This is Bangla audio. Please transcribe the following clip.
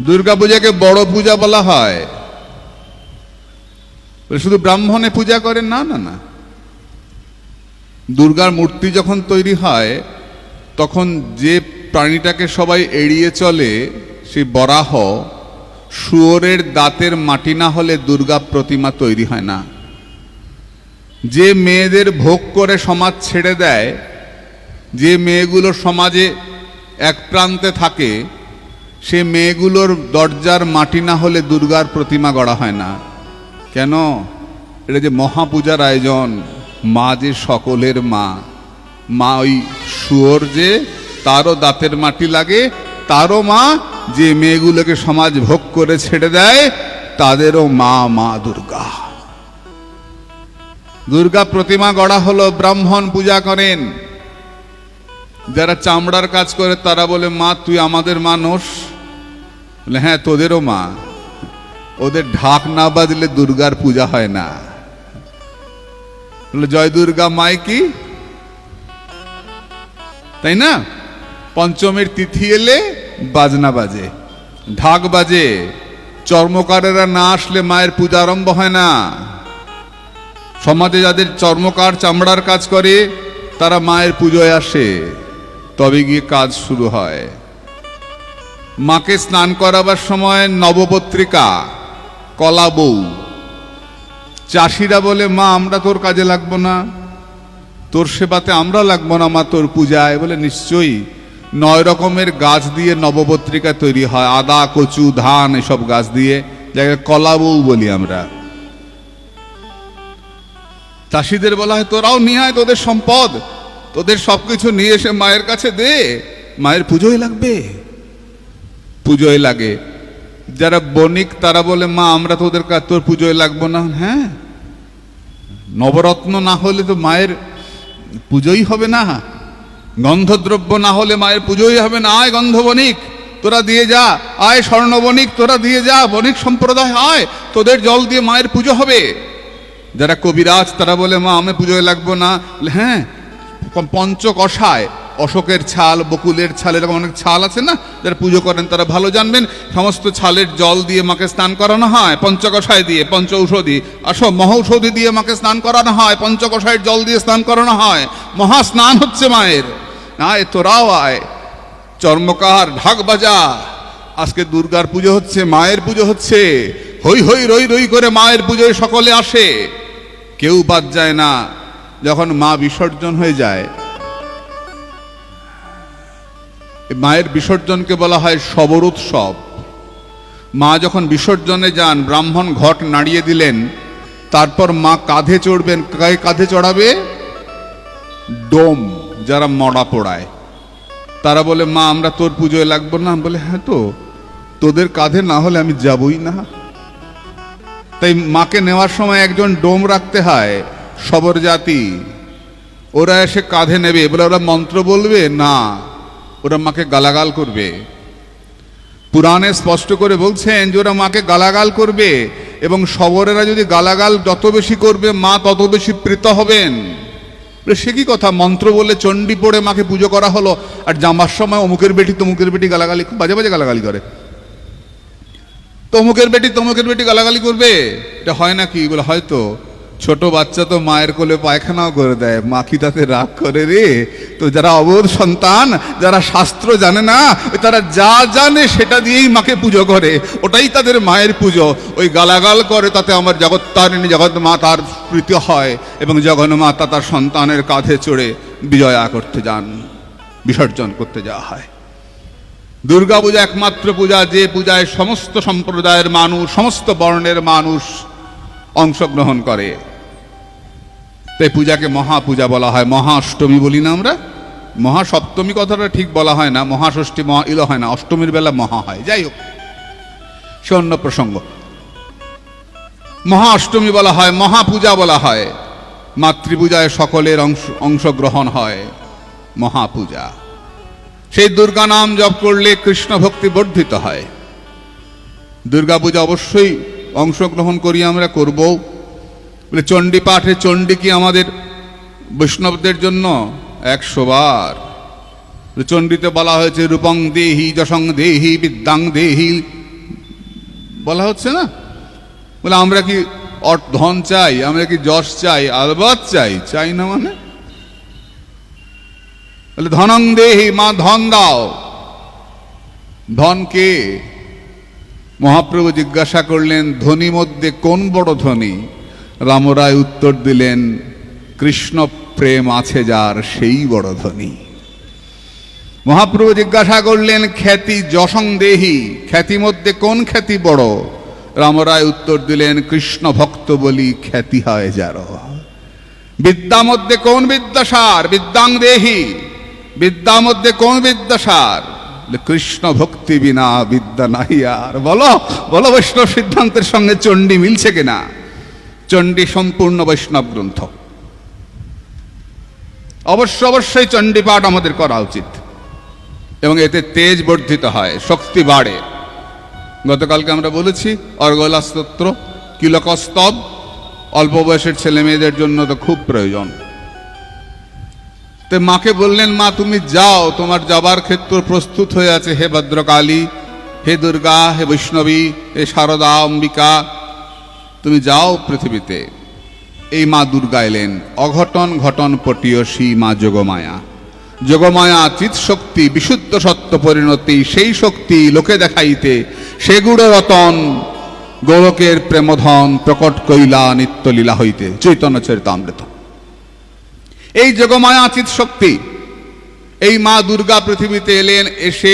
দুর্গা পূজাকে বড় পূজা বলা হয়। শুধু ব্রাহ্মণে পূজা করেন না, না না, দুর্গার মূর্তি যখন তৈরি হয় তখন যে প্রাণীটাকে সবাই এড়িয়ে চলে, সেই বরাহ, শুয়োরের দাঁতের মাটি না হলে দুর্গা প্রতিমা তৈরি হয় না। যে মেয়েদের ভোগ করে সমাজ ছেড়ে দেয়, যে মেয়েগুলো সমাজে এক প্রান্তে থাকে, সে মেয়েগুলোর দরজার মাটি না হলে দুর্গার প্রতিমা গড়া হয় না। কেন? এটা যে মহাপূজার আয়োজন, মা যে সকলের মা, মা ওই শুয়োর যে তারও দাঁতের মাটি লাগে, তারও মা, যে মেয়েগুলোকে সমাজ ভোগ করে ছেড়ে দেয় তাদেরও মা, মা দুর্গা। দুর্গা প্রতিমা গড়া হলো, ব্রাহ্মণ পূজা করেন। যারা চামড়ার কাজ করে তারা বলে, মা তুই আমাদের মানুষ। বলে হ্যাঁ তোদেরও মা। ওদের ঢাক না বাজলে দুর্গার পূজা হয় না। বলে জয় দুর্গা মাই কি, তাই না? পঞ্চমীর তিথি এলে বাজনা বাজে, ঢাক বাজে। চর্মকারেরা না আসলে মায়ের পূজা আরম্ভ হয় না। সমাজে যাদের চর্মকার, চামড়ার কাজ করে, তারা মায়ের পুজোয় আসে, তবে গিয়ে কাজ শুরু হয়। মাকে স্নান করাবার সময় নবপত্রিকা, কলা বউ, চাষিরা বলে মা আমরা তোর কাজে লাগবো না, তোর সেবাতে আমরা লাগবো না মা, তোর পূজায়। বলে নিশ্চয়ই। 9 রকমের গাছ দিয়ে নবপত্রিকা তৈরি হয়, আদা, কচু, ধান, এসব গাছ দিয়ে, যাকে কলা বউ বলি আমরা। চাষিদের বলা হয় তোরাও নিয়ে আয় তোদের সম্পদ, তোদের সবকিছু নিয়ে এসে মায়ের কাছে দে, মায়ের পুজোয় লাগবে, পুজোয় লাগে। যারা বণিক তারা বলে মা আমরা তোর পুজোয় লাগবো না। হ্যাঁ, নবরত্ন না হলে তো মায়ের পুজোই হবে না, গন্ধদ্রব্য না হলে মায়ের পুজোই হবে না। আয় গন্ধ বণিক তোরা দিয়ে যা, আয় স্বর্ণ বণিক তোরা দিয়ে যা, বণিক সম্প্রদায় আয়, তোদের জল দিয়ে মায়ের পুজো হবে। যারা কবিরাজ তারা বলে মা আমি পুজোয় লাগবো না। হ্যাঁ, পঞ্চকষায়, অশোকের ছাল, বকুলের ছাল, এরকম অনেক ছাল আছে না, যারা পুজো করেন তারা ভালো জানবেন। সমস্ত ছালের জল দিয়ে মাকে স্নান করানো হয়, পঞ্চকষায় দিয়ে, পঞ্চ ঔষধি, মহৌষধি দিয়ে মাকে স্নান করানো হয়, পঞ্চকষায়ের জল দিয়ে স্নান করানো হয়। মহা স্নান হচ্ছে মায়ের। আয় তোরাও আয়, চর্মকার, ঢাক বাজা। আজকে দুর্গার পুজো হচ্ছে, মায়ের পুজো হচ্ছে, হই হই রই রই করে মায়ের পুজোয় সকলে আসে, কেউ বাদ যায় না। যখন মা বিসর্জন হয়ে যায়, মায়ের বিসর্জনকে বলা হয় শবর উৎসব। মা যখন বিসর্জনে যান, ব্রাহ্মণ ঘট নাড়িয়ে দিলেন, তারপর মা কাঁধে চড়বেন। কাঁধে চড়াবে ডোম, যারা মরা পোড়ায়, তারা বলে মা আমরা তোর পুজোয় লাগবো না। বলে হ্যাঁ তো, তোদের কাঁধে না হলে আমি যাবই না। তাই মাকে নেওয়ার সময় একজন ডোম রাখতে হয়, শবর জাতি, ওরা এসে কাঁধে নেবে। বলে ওরা মন্ত্র বলবে না, ওরা মাকে গালাগাল করবে। পুরাণে স্পষ্ট করে বলছেন যে ওরা মাকে গালাগাল করবে, এবং শবরেরা যদি গালাগাল যত বেশি করবে মা তত বেশি প্রীত হবেন। সে কি কথা, মন্ত্র বলে চণ্ডী পড়ে মাকে পুজো করা হলো, আর জামার সময় অমুকের বেটি তমুকের বেটি গালাগালি, খুব বাজে বাজে গালাগালি করে। তমুকের বেটি গালাগালি করবে, এটা হয় নাকি? বলে হয়তো। ছোট বাচ্চা তো মায়ের কোলে পায়খানাও করে দেয়, মা কি তাতে রাগ করে রে? তো যারা অবোধ সন্তান, যারা শাস্ত্র জানে না, তারা যা জানে সেটা দিয়েই মাকে পুজো করে, ওটাই তাদের মায়ের পুজো। ওই গালাগাল করে তাতে আমার জগত্তারিণী জগৎ মাতার প্রীতি হয়, এবং জগন্মাতা তার সন্তানের কাঁধে চড়ে বিজয়া করতে যান, বিসর্জন করতে যাওয়া হয়। দুর্গা পূজা একমাত্র পূজা যে পূজায় সমস্ত সম্প্রদায়ের মানুষ, সমস্ত বর্ণের মানুষ অংশগ্রহণ করে। তাই পূজাকে মহাপূজা বলা হয়। মহাষ্টমী বলি না আমরা, মহাসপ্তমী কথাটা ঠিক বলা হয় না, মহাষষ্ঠী মহা ইলো হয় না, অষ্টমীর বেলা মহা হয়। যাই হোক, সে অন্য প্রসঙ্গ। মহাষ্টমী বলা হয়, মহাপূজা বলা হয়। মাতৃপূজায় সকলের অংশগ্রহণ হয়, মহাপূজা। সেই দুর্গা নাম জপ করলে কৃষ্ণ ভক্তি বর্ধিত হয়। দুর্গা পূজা অবশ্যই অংশগ্রহণ করি আমরা, করব। বলে চণ্ডী পাঠে, চণ্ডী কি আমাদের বৈষ্ণবদের জন্য 100 বার, চণ্ডীতে বলা হয়েছে রূপং দেহি যশং দেহি বিদ্যাং দেহি, বলা হচ্ছে না? বলে আমরা কি ধন চাই, আমরা কি যশ চাই? আলবাত চাই, চাই না মানে? বলে ধনং দেহি, মা ধন দাও। ধন কে? মহাপ্রভু জিজ্ঞাসা করলেন ধনী মধ্যে কোন বড় ধনী? রামরায় উত্তর দিলেন কৃষ্ণ প্রেম আছে যার সেই বড় ধনী। মহাপ্রভু জিজ্ঞাসা করলেন খ্যাতি যশং দেহি, খ্যাতি মধ্যে কোন খ্যাতি বড়? রামরায় উত্তর দিলেন কৃষ্ণ ভক্ত বলি খ্যাতি হয় যার। বিদ্যা মধ্যে কোন বিদ্যাসার? বিদ্যাং দেহি, বিদ্যা মধ্যে কোন বিদ্যাসার? কৃষ্ণ ভক্তি বিনা বিদ্যা নাই আর। বলো বলো বৈষ্ণব সিদ্ধান্তের সঙ্গে চণ্ডী মিলছে কিনা? চণ্ডী সম্পূর্ণ বৈষ্ণব গ্রন্থ। অবশ্যই চণ্ডী পাঠ আমাদের করা উচিত এবং এতে তেজ বর্ধিত হয়, শক্তি বাড়ে। গতকালকে আমরা বলেছি অর্গলা স্তোত্র, কিলকস্তব অল্প বয়সের ছেলে মেয়েদের জন্য তো খুব প্রয়োজন। তো মাকে বললেন মা তুমি যাও, তোমার যাবার ক্ষেত্র প্রস্তুত হয়ে আছে। হে ভদ্রকালী, হে দুর্গা, হে বৈষ্ণবী, হে শারদা অম্বিকা, তুমি যাও পৃথিবীতে। এই মা দুর্গা এলেন, অঘটন ঘটন পটীয়সী মা যোগমায়া। যোগমায়া চিৎ শক্তি, বিশুদ্ধ সত্য পরিণতি, সেই শক্তি লোকে দেখাইতে সেগুড়ে রতন গোলকের প্রেমধন প্রকট কইলা নিত্য লীলা হইতে। চৈতন্য চরিতামৃত। এই যোগমায়া চিৎ শক্তি, এই মা দুর্গা পৃথিবীতে এলেন, এসে